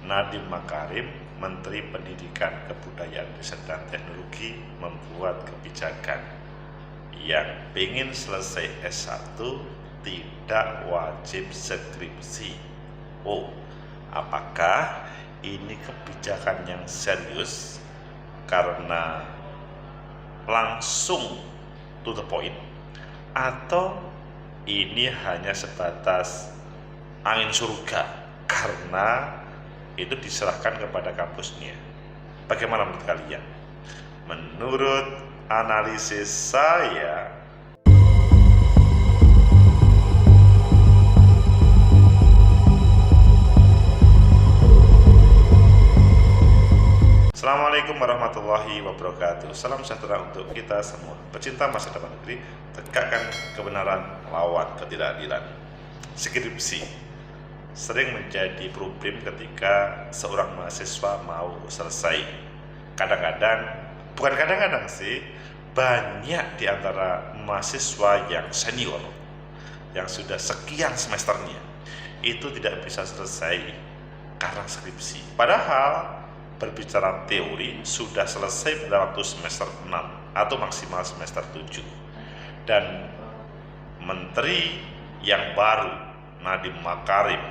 Nadiem Makarim, Menteri Pendidikan, Kebudayaan, Riset dan Teknologi, membuat kebijakan yang ingin selesai S1 tidak wajib skripsi. Oh, apakah ini kebijakan yang serius karena langsung to the point, atau ini hanya sebatas angin surga karena itu diserahkan kepada kampusnya? Bagaimana menurut kalian? Menurut analisis saya, Assalamualaikum warahmatullahi wabarakatuh. Salam sejahtera untuk kita semua. Pecinta masa depan negeri, tegakkan kebenaran, lawan ketidakadilan. Skripsi sering menjadi problem ketika seorang mahasiswa mau selesai. Bukan kadang-kadang sih, banyak di antara mahasiswa yang senior, yang sudah sekian semesternya, itu tidak bisa selesai karena skripsi. Padahal berbicara teori sudah selesai pada waktu semester 6 atau maksimal semester 7. Dan menteri yang baru, Nadiem Makarim,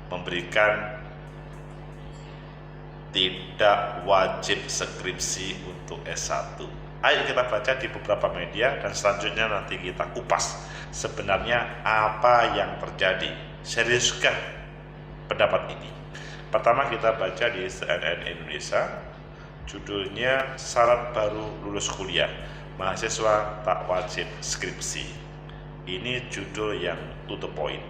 memberikan tidak wajib skripsi untuk S1. Ayo kita baca di beberapa media dan selanjutnya nanti kita kupas sebenarnya apa yang terjadi. Seriuskah pendapat ini? Pertama kita baca di CNN Indonesia, judulnya syarat baru lulus kuliah, mahasiswa tak wajib skripsi. Ini judul yang to the point,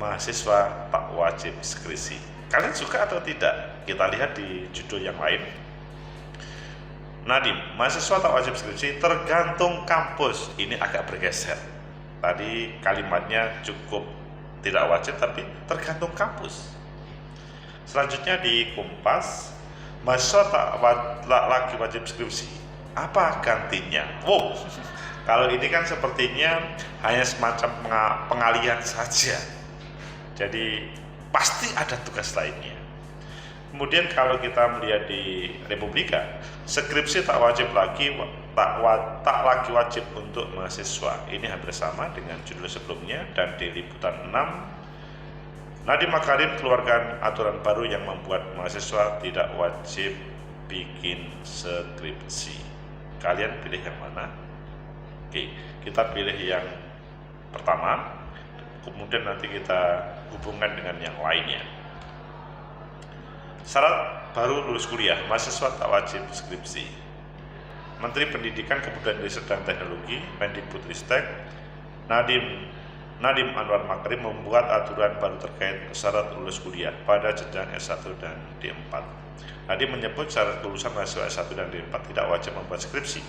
mahasiswa tak wajib skripsi. Kalian suka atau tidak? Kita lihat di judul yang lain. Nadiem, mahasiswa tak wajib skripsi tergantung kampus. Ini agak bergeser. Tadi kalimatnya cukup tidak wajib, tapi tergantung kampus. Selanjutnya di Kompas, mahasiswa tak lagi wajib skripsi, apa gantinya? Wow, kalau ini kan sepertinya hanya semacam pengalihan saja. Jadi pasti ada tugas lainnya. Kemudian kalau kita melihat di Republika, skripsi tak lagi wajib untuk mahasiswa. Ini hampir sama dengan judul sebelumnya. Dan di Liputan 6, Nadiem Makarim keluarkan aturan baru yang membuat mahasiswa tidak wajib bikin skripsi. Kalian pilih yang mana? Oke, kita pilih yang pertama, kemudian nanti kita hubungkan dengan yang lainnya. Syarat baru lulus kuliah, mahasiswa tak wajib skripsi. Menteri Pendidikan, Kebudayaan, Riset dan Teknologi, Mendikbudristek, Nadiem Anwar Makarim membuat aturan baru terkait syarat lulus kuliah pada jenjang S1 dan D4. Nadiem menyebut syarat kelulusan mahasiswa S1 dan D4 tidak wajib membuat skripsi.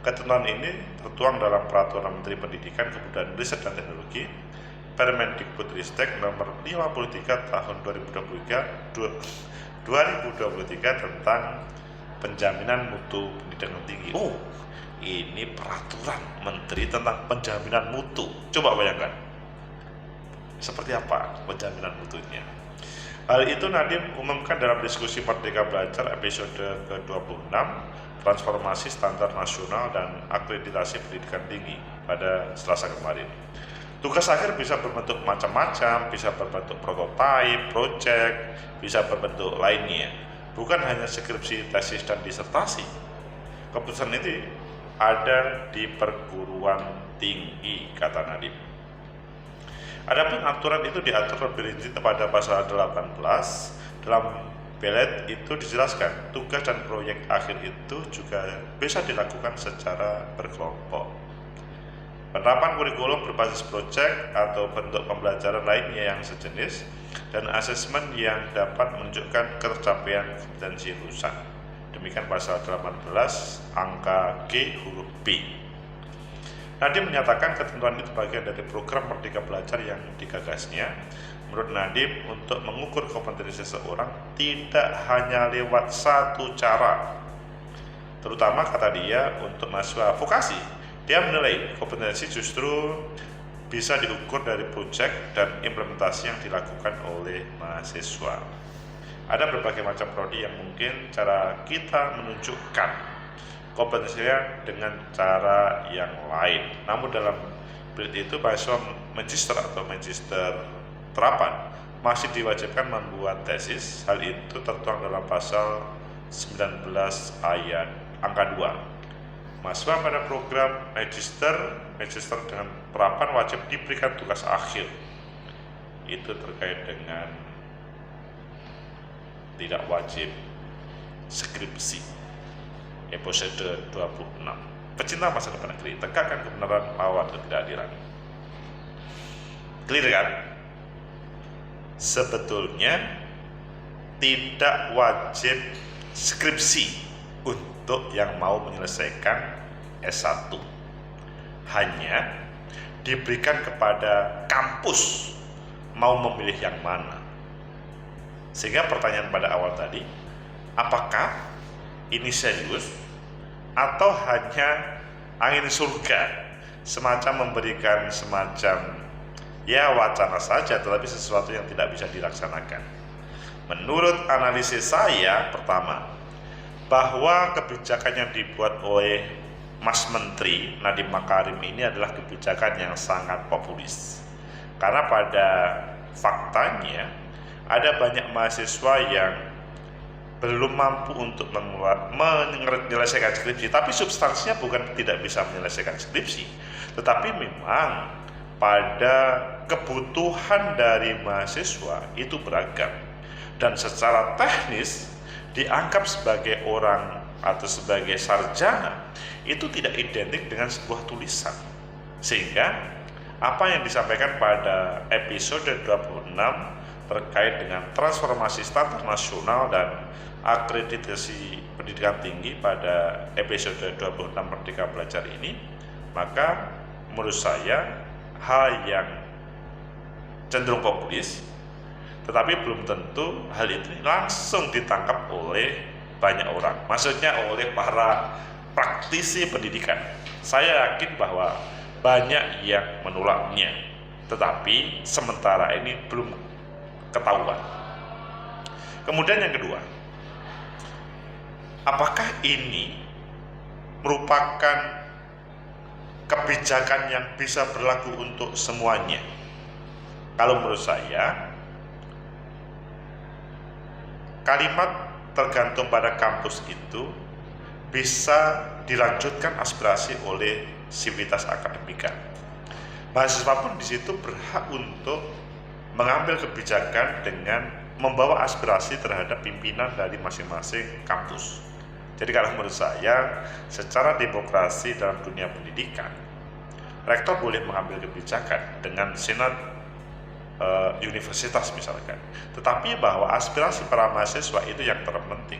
Ketentuan ini tertuang dalam Peraturan Menteri Pendidikan, Kebudayaan, Riset dan Teknologi Permendikbudristek nomor 53 tahun 2023 tentang penjaminan mutu pendidikan tinggi. Oh, ini peraturan menteri tentang penjaminan mutu. Coba bayangkan, seperti apa penjaminan mutunya. Hal itu Nadiem umumkan dalam diskusi Merdeka Belajar episode ke-26, Transformasi Standar Nasional dan Akreditasi Pendidikan Tinggi pada Selasa kemarin. Tugas akhir bisa berbentuk macam-macam, bisa berbentuk prototipe, project, bisa berbentuk lainnya. Bukan hanya skripsi, tesis, dan disertasi. Keputusan itu ada di perguruan tinggi, kata Nadiem. Adapun aturan itu diatur lebih rinci pada pasal 18. Dalam pelet itu dijelaskan tugas dan proyek akhir itu juga bisa dilakukan secara berkelompok. Penerapan kurikulum berbasis proyek atau bentuk pembelajaran lainnya yang sejenis, dan asesmen yang dapat menunjukkan ketercapaian kompetensi lulusan. Demikian pasal 18 angka G huruf B. Nadiem menyatakan ketentuan itu bagian dari program Merdeka Belajar yang digagasnya. Menurut Nadiem, untuk mengukur kompetensi seseorang tidak hanya lewat satu cara, terutama kata dia untuk mahasiswa vokasi. Dia menilai kompetensi justru bisa diukur dari proyek dan implementasi yang dilakukan oleh mahasiswa. ada berbagai macam prodi yang mungkin cara kita menunjukkan kompetensinya dengan cara yang lain. Namun dalam berita itu mahasiswa magister atau magister terapan masih diwajibkan membuat tesis. Hal itu tertuang dalam pasal 19 ayat angka 2. Mahasiswa pada program magister dengan terapan wajib diberikan tugas akhir. Itu terkait dengan tidak wajib skripsi. Episode 26. Pecinta masa depan negeri, tegakkan kebenaran, lawan ketidakadilan. Clear kan? Sebetulnya tidak wajib skripsi untuk yang mau menyelesaikan S1. Hanya diberikan kepada kampus mau memilih yang mana. Sehingga pertanyaan pada awal tadi, apakah ini serius atau hanya angin surga, semacam memberikan semacam ya wacana saja, tetapi sesuatu yang tidak bisa dilaksanakan? Menurut analisis saya, pertama, bahwa kebijakan yang dibuat oleh Mas Menteri Nadiem Makarim ini adalah kebijakan yang sangat populis. Karena pada faktanya ada banyak mahasiswa yang belum mampu untuk menyelesaikan skripsi, tapi substansinya bukan tidak bisa menyelesaikan skripsi, tetapi memang pada kebutuhan dari mahasiswa itu beragam, dan secara teknis dianggap sebagai orang atau sebagai sarjana itu tidak identik dengan sebuah tulisan. Sehingga apa yang disampaikan pada episode 26 terkait dengan transformasi standar nasional dan akreditasi pendidikan tinggi pada episode 26 Merdeka Belajar ini, maka menurut saya hal yang cenderung populis, tetapi belum tentu hal itu langsung ditangkap oleh banyak orang, maksudnya oleh para praktisi pendidikan. Saya yakin bahwa banyak yang menolaknya, tetapi sementara ini belum ketahuan. Kemudian yang kedua, apakah ini merupakan kebijakan yang bisa berlaku untuk semuanya? Kalau menurut saya, kalimat tergantung pada kampus itu bisa dilanjutkan aspirasi oleh sivitas akademika. Mahasiswa pun di situ berhak untuk mengambil kebijakan dengan membawa aspirasi terhadap pimpinan dari masing-masing kampus. Jadi kalau menurut saya, secara demokrasi dalam dunia pendidikan, rektor boleh mengambil kebijakan dengan senat universitas misalkan, tetapi bahwa aspirasi para mahasiswa itu yang terpenting.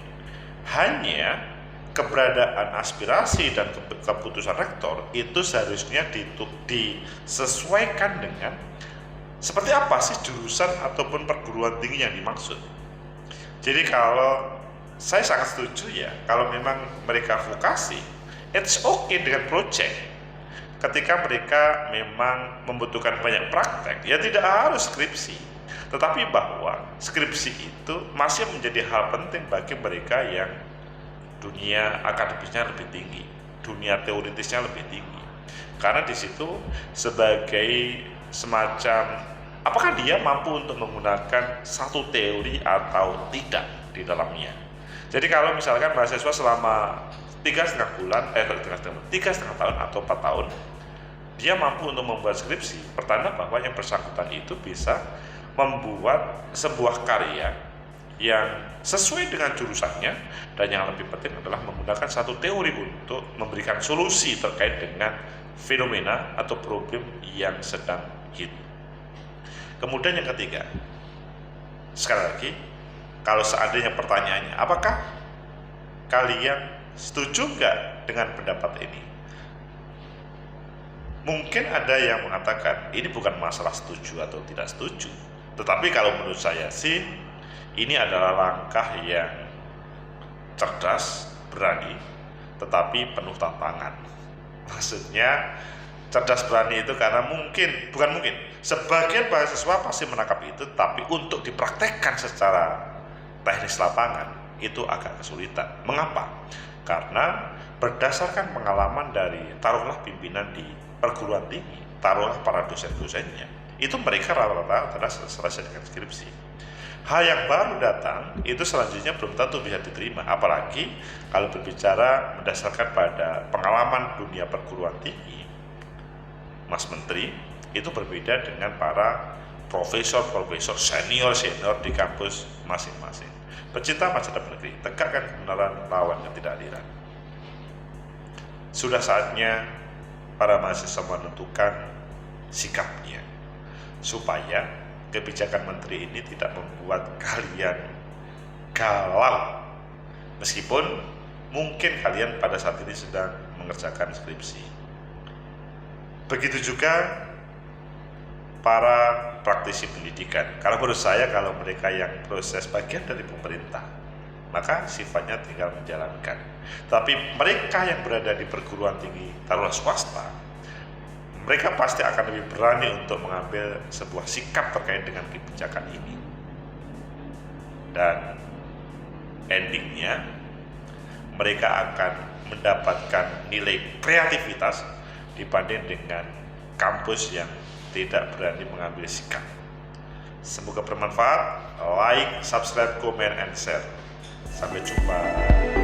Hanya keberadaan aspirasi dan keputusan rektor itu seharusnya disesuaikan dengan seperti apa sih jurusan ataupun perguruan tinggi yang dimaksud. Jadi kalau saya sangat setuju ya, kalau memang mereka vokasi, it's okay dengan project. Ketika mereka memang membutuhkan banyak praktek, ya tidak harus skripsi. Tetapi bahwa skripsi itu masih menjadi hal penting bagi mereka yang dunia akademisnya lebih tinggi, dunia teoritisnya lebih tinggi. Karena di situ sebagai semacam apakah dia mampu untuk menggunakan satu teori atau tidak di dalamnya. Jadi kalau misalkan mahasiswa selama 3,5 tahun atau 4 tahun dia mampu untuk membuat skripsi, pertanda bahwa yang bersangkutan itu bisa membuat sebuah karya yang sesuai dengan jurusannya, dan yang lebih penting adalah menggunakan satu teori untuk memberikan solusi terkait dengan fenomena atau problem yang sedang hit. Kemudian yang ketiga, sekali lagi, kalau seandainya pertanyaannya, apakah kalian setuju nggak dengan pendapat ini? Mungkin ada yang mengatakan ini bukan masalah setuju atau tidak setuju, tetapi kalau menurut saya sih ini adalah langkah yang cerdas, berani, tetapi penuh tantangan. Maksudnya cerdas berani itu karena bukan mungkin, sebagian mahasiswa pasti menangkap itu, tapi untuk dipraktekkan secara teknis lapangan itu agak kesulitan. Mengapa? Karena berdasarkan pengalaman dari taruhlah pimpinan di perguruan tinggi, taruhlah para dosen-dosennya, itu mereka rata-rata telah selesaikan skripsi. Hal yang baru datang itu selanjutnya belum tentu bisa diterima, apalagi kalau berbicara berdasarkan pada pengalaman dunia perguruan tinggi. Mas Menteri itu berbeda dengan para profesor-profesor senior-senior di kampus masing-masing. Pecinta masa depan negeri, tegakkan kebenaran, lawan ketidakadilan. Sudah saatnya para mahasiswa menentukan sikapnya, supaya kebijakan menteri ini tidak membuat kalian galau. Meskipun mungkin kalian pada saat ini sedang mengerjakan skripsi. Begitu juga para praktisi pendidikan. Kalau menurut saya, kalau mereka yang proses bagian dari pemerintah, maka sifatnya tinggal menjalankan. Tapi mereka yang berada di perguruan tinggi taruhlah swasta, mereka pasti akan lebih berani untuk mengambil sebuah sikap terkait dengan kebijakan ini. Dan endingnya, mereka akan mendapatkan nilai kreativitas dibanding dengan kampus yang tidak berani mengambil sikap. Semoga bermanfaat. Like, subscribe, comment, and share. Sampai jumpa.